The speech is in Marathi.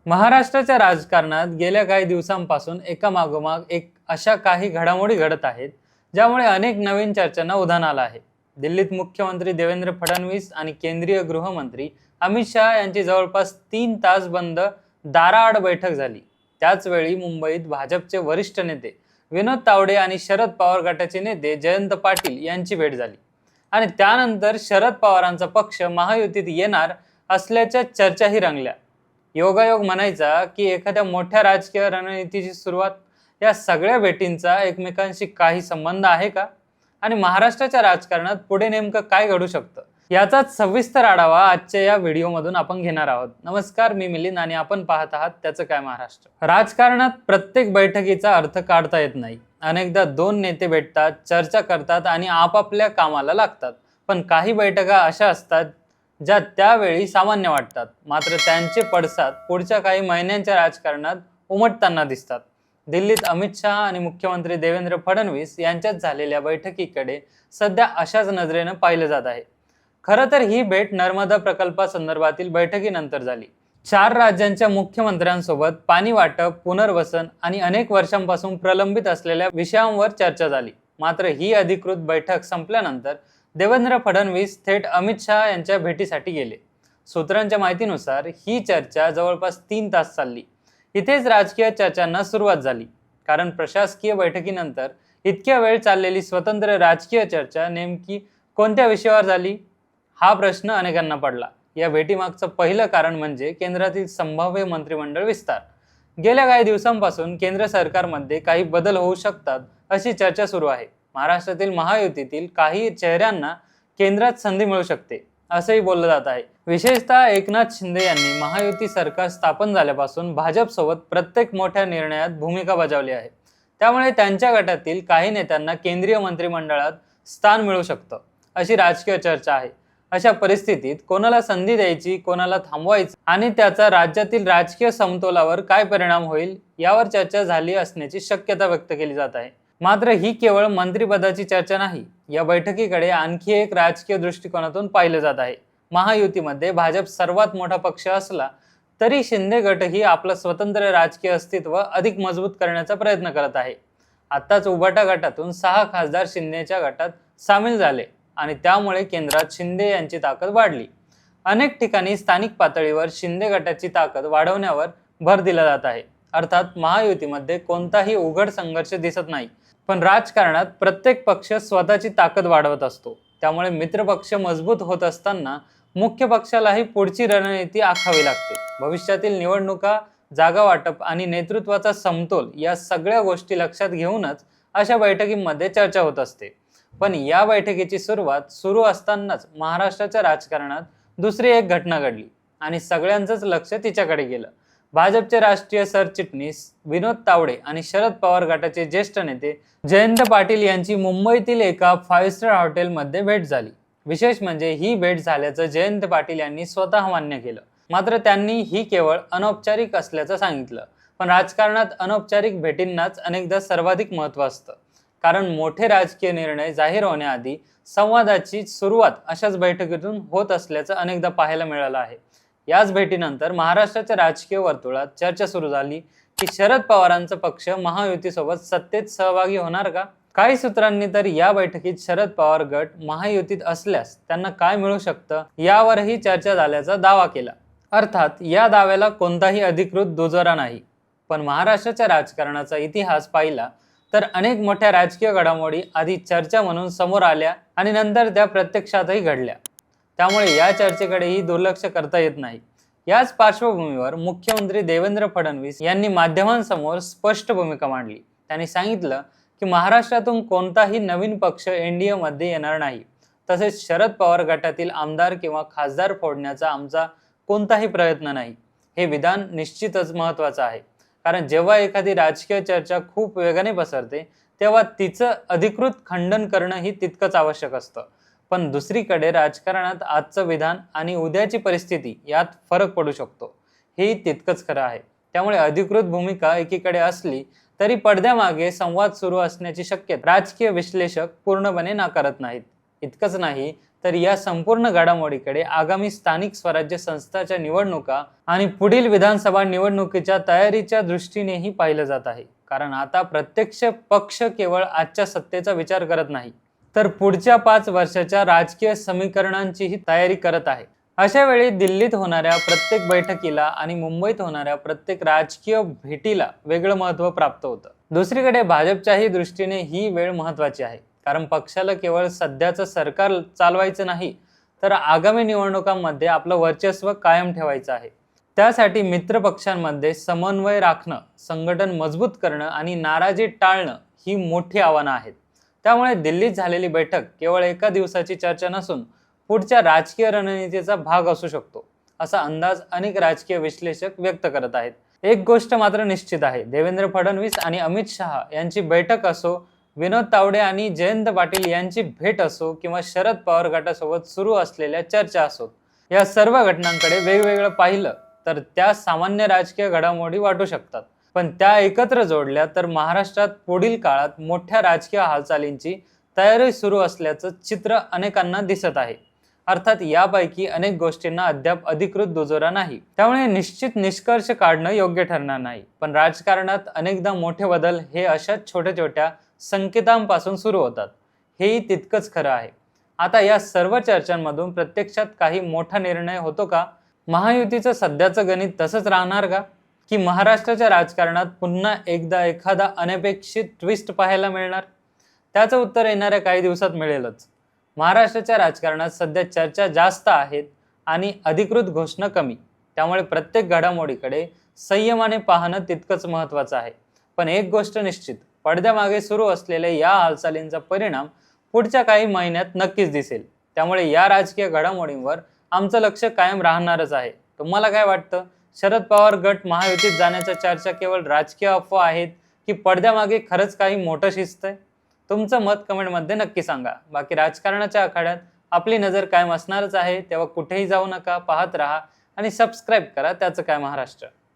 महाराष्ट्राच्या राजकारणात गेल्या काही दिवसांपासून एकामागोमाग एक अशा काही घडामोडी घडत आहेत ज्यामुळे अनेक नवीन चर्चांना उधाण आलं आहे. दिल्लीत मुख्यमंत्री देवेंद्र फडणवीस आणि केंद्रीय गृहमंत्री अमित शहा यांची जवळपास 3 तास बंद दाराआड बैठक झाली. त्याचवेळी मुंबईत भाजपचे वरिष्ठ नेते विनोद तावडे आणि शरद पवार गटाचे नेते जयंत पाटील यांची भेट झाली आणि त्यानंतर शरद पवारांचा पक्ष महायुतीत येणार असल्याच्या चर्चाही रंगल्या. योगायोग म्हणायचा की एखाद्या मोठ्या राजकीय रणनीतीची सुरुवात या सगळ्या भेटींचा एकमेकांशी काही संबंध आहे का आणि महाराष्ट्राच्या राजकारणात पुढे नेमकं काय घडू शकतं याचाच सविस्तर आढावा आजच्या या व्हिडिओमधून आपण घेणार आहोत. नमस्कार, मी मिलिंद आणि आपण पाहत आहात त्याचं काय महाराष्ट्र. राजकारणात प्रत्येक बैठकीचा अर्थ काढता येत नाही. अनेकदा दोन नेते भेटतात, चर्चा करतात आणि आपापल्या कामाला लागतात. पण काही बैठका अशा असतात ज्या त्यावेळी सामान्य वाटतात, मात्र त्यांचे पडसाद पुढच्या काही महिन्यांच्या राजकारणात उमटताना दिसतात. दिल्लीत अमित शहा आणि मुख्यमंत्री देवेंद्र फडणवीस यांच्यात झालेल्या बैठकीकडे सध्या अशाच नजरेनं पाहिलं जात आहे. खरं तर ही भेट नर्मदा प्रकल्पासंदर्भातील बैठकीनंतर झाली. 4 राज्यांच्या मुख्यमंत्र्यांसोबत पाणी वाटप, पुनर्वसन आणि अनेक वर्षांपासून प्रलंबित असलेल्या विषयांवर चर्चा झाली. मात्र ही अधिकृत बैठक संपल्यानंतर देवेंद्र फडणवीस थेट अमित शहा यांच्या भेटीसाठी गेले. सूत्रांच्या माहितीनुसार ही चर्चा जवळपास 3 तास चालली. इथेच राजकीय चर्चांना सुरुवात झाली, कारण प्रशासकीय बैठकीनंतर इतक्या वेळ चाललेली स्वतंत्र राजकीय चर्चा नेमकी कोणत्या विषयावर झाली हा प्रश्न अनेकांना पडला. या भेटीमागचं पहिलं कारण म्हणजे केंद्रातील संभाव्य मंत्रिमंडळ विस्तार. गेल्या काही दिवसांपासून केंद्र सरकारमध्ये काही बदल होऊ शकतात अशी चर्चा सुरू आहे. महाराष्ट्रातील महायुतीतील काही चेहऱ्यांना केंद्रात संधी मिळू शकते असंही बोललं जात आहे. विशेषतः एकनाथ शिंदे यांनी महायुती सरकार स्थापन झाल्यापासून भाजपसोबत प्रत्येक मोठ्या निर्णयात भूमिका बजावली आहे. त्यामुळे त्यांच्या गटातील काही नेत्यांना केंद्रीय मंत्रिमंडळात स्थान मिळू शकतं अशी राजकीय चर्चा आहे. अशा परिस्थितीत कोणाला संधी द्यायची, कोणाला थांबवायचं आणि त्याचा राज्यातील राजकीय समतोलावर काय परिणाम होईल यावर चर्चा झाली असण्याची शक्यता व्यक्त केली जात आहे. मात्र ही केवळ मंत्रिपदाची चर्चा नाही. या बैठकीकडे आणखी एक राजकीय दृष्टिकोनातून पाहिलं जात आहे. महायुतीमध्ये भाजप सर्वात मोठा पक्ष असला तरी शिंदे गटही आपलं स्वतंत्र राजकीय अस्तित्व अधिक मजबूत करण्याचा प्रयत्न करत आहे. आत्ताच उभाटा गटातून 6 खासदार शिंदेच्या गटात सामील झाले आणि त्यामुळे केंद्रात शिंदे यांची ताकद वाढली. अनेक ठिकाणी स्थानिक पातळीवर शिंदे गटाची ताकद वाढवण्यावर भर दिला जात आहे. अर्थात महायुतीमध्ये कोणताही उघड संघर्ष दिसत नाही, पण राजकारणात प्रत्येक पक्ष स्वतःची ताकद वाढवत असतो. त्यामुळे मित्रपक्ष मजबूत होत असताना मुख्य पक्षालाही पुढची रणनीती आखावी लागते. भविष्यातील निवडणुका, जागा वाटप आणि नेतृत्वाचा समतोल या सगळ्या गोष्टी लक्षात घेऊनच अशा बैठकींमध्ये चर्चा होत असते. पण या बैठकीची सुरुवात सुरू असतानाच महाराष्ट्राच्या राजकारणात दुसरी एक घटना घडली आणि सगळ्यांचंच लक्ष तिच्याकडे गेलं. भाजपचे राष्ट्रीय सरचिटणीस विनोद तावडे आणि शरद पवार गटाचे ज्येष्ठ नेते जयंत पाटील यांची मुंबईतील एका 5 स्टार हॉटेलमध्ये भेट झाली. विशेष म्हणजे ही भेट झाल्याचं जयंत पाटील यांनी स्वतः मान्य केलं. मात्र त्यांनी ही केवळ अनौपचारिक असल्याचं सांगितलं. पण राजकारणात अनौपचारिक भेटींनाच अनेकदा सर्वाधिक महत्त्व असतं, कारण मोठे राजकीय निर्णय जाहीर होण्याआधी संवादाची सुरुवात अशाच बैठकीतून होत असल्याचं अनेकदा पाहायला मिळालं आहे. याच भेटीनंतर महाराष्ट्राच्या राजकीय वर्तुळात चर्चा सुरू झाली की शरद पवारांचा पक्ष महायुतीसोबत सत्तेत सहभागी होणार का? काही सूत्रांनी तर या बैठकीत शरद पवार गट महायुतीत असल्यास त्यांना काय मिळू शकतं यावरही चर्चा झाल्याचा दावा केला. अर्थात या दाव्याला कोणताही अधिकृत दुजोरा नाही. पण महाराष्ट्राच्या राजकारणाचा इतिहास पाहिला तर अनेक मोठ्या राजकीय घडामोडी आधी चर्चा म्हणून समोर आल्या आणि नंतर त्या प्रत्यक्षातही घडल्या. त्यामुळे या चर्चेकडेही दुर्लक्ष करता येत नाही. याच पार्श्वभूमीवर मुख्यमंत्री देवेंद्र फडणवीस यांनी माध्यमांसमोर स्पष्ट भूमिका मांडली. त्यांनी सांगितलं की महाराष्ट्रातून कोणताही नवीन पक्ष एनडीए मध्ये येणार नाही. तसेच शरद पवार गटातील आमदार किंवा खासदार फोडण्याचा आमचा कोणताही प्रयत्न नाही. हे विधान निश्चितच महत्त्वाचं आहे, कारण जेव्हा एखादी राजकीय चर्चा खूप वेगाने पसरते तेव्हा तिचं अधिकृत खंडन करणंही तितकंच आवश्यक असतं. पण दुसरीकडे राजकारणात आजचं विधान आणि उद्याची परिस्थिती यात फरक पडू शकतो, हेही तितकंच खरं आहे. त्यामुळे अधिकृत भूमिका एकीकडे असली तरी पडद्यामागे संवाद सुरू असण्याची शक्यता राजकीय विश्लेषक पूर्णपणे नाकारत नाहीत. इतकंच नाही तर या संपूर्ण घडामोडीकडे आगामी स्थानिक स्वराज्य संस्थांच्या निवडणुका आणि पुढील विधानसभा निवडणुकीच्या तयारीच्या दृष्टीनेही पाहिलं जात आहे. कारण आता प्रत्यक्ष पक्ष केवळ आजच्या सत्तेचा विचार करत नाही, तर पुढच्या 5 वर्षाच्या राजकीय समीकरणांचीही तयारी करत आहे. अशा वेळी दिल्लीत होणाऱ्या प्रत्येक बैठकीला आणि मुंबईत होणाऱ्या प्रत्येक राजकीय भेटीला वेगळं महत्त्व प्राप्त होतं. दुसरीकडे भाजपच्याही दृष्टीने ही वेळ महत्त्वाची आहे, कारण पक्षाला केवळ सध्याचं सरकार चालवायचं नाही, तर आगामी निवडणुकांमध्ये आपलं वर्चस्व कायम ठेवायचं आहे. त्यासाठी मित्र पक्षांमध्ये समन्वय राखणं, संघटन मजबूत करणं आणि नाराजी टाळणं ही मोठी आव्हानं आहेत. त्यामुळे दिल्लीत झालेली बैठक केवळ एका दिवसाची चर्चा नसून पुढच्या राजकीय रणनीतीचा भाग असू शकतो, असा अंदाज अनेक राजकीय विश्लेषक व्यक्त करत आहेत. एक गोष्ट मात्र निश्चित आहे, देवेंद्र फडणवीस आणि अमित शहा यांची बैठक असो, विनोद तावडे आणि जयंत पाटील यांची भेट असो किंवा शरद पवार गटासोबत सुरू असलेल्या चर्चा असोत, या सर्व घटनांकडे वेगवेगळं पाहिलं तर त्या सामान्य राजकीय घडामोडी वाटू शकतात. पण त्या एकत्र जोडल्या तर महाराष्ट्रात पुढील काळात मोठ्या राजकीय हालचालींची तयारी सुरू असल्याचं चित्र अनेकांना दिसत आहे. अर्थात यापैकी अनेक गोष्टींना अद्याप अधिकृत दुजोरा नाही, त्यामुळे निश्चित निष्कर्ष काढणं योग्य ठरणार नाही. पण राजकारणात अनेकदा मोठे बदल हे अशाच छोट्या छोट्या संकेतांपासून सुरू होतात, हेही तितकंच खरं आहे. आता या सर्व चर्चांमधून प्रत्यक्षात काही मोठा निर्णय होतो का? महायुतीचं सध्याचं गणित तसंच राहणार का? की महाराष्ट्राच्या राजकारणात पुन्हा एकदा एखादा अनपेक्षित ट्विस्ट पाहायला मिळणार? त्याचं उत्तर येणाऱ्या काही दिवसात मिळेलच. महाराष्ट्राच्या राजकारणात सध्या चर्चा जास्त आहेत आणि अधिकृत घोषणा कमी, त्यामुळे प्रत्येक घडामोडीकडे संयमाने पाहणं तितकंच महत्त्वाचं आहे. पण एक गोष्ट निश्चित, पडद्यामागे सुरू असलेल्या या हालचालींचा परिणाम पुढच्या काही महिन्यात नक्कीच दिसेल. त्यामुळे या राजकीय घडामोडींवर आमचं लक्ष कायम राहणारच आहे. तुम्हाला काय वाटतं? शरद पवार गट महायुतीत जाण्याच्या चर्चा केवळ राजकीय अफवा आहेत की पडद्यामागे खरंच काही मोठं शिस्त आहे? तुमचं मत कमेंटमध्ये नक्की सांगा. बाकी राजकारणाच्या आखाड्यात आपली नजर कायम असणारच आहे, तेव्हा कुठेही जाऊ नका, पाहत राहा आणि सबस्क्राईब करा त्याचं काय महाराष्ट्र.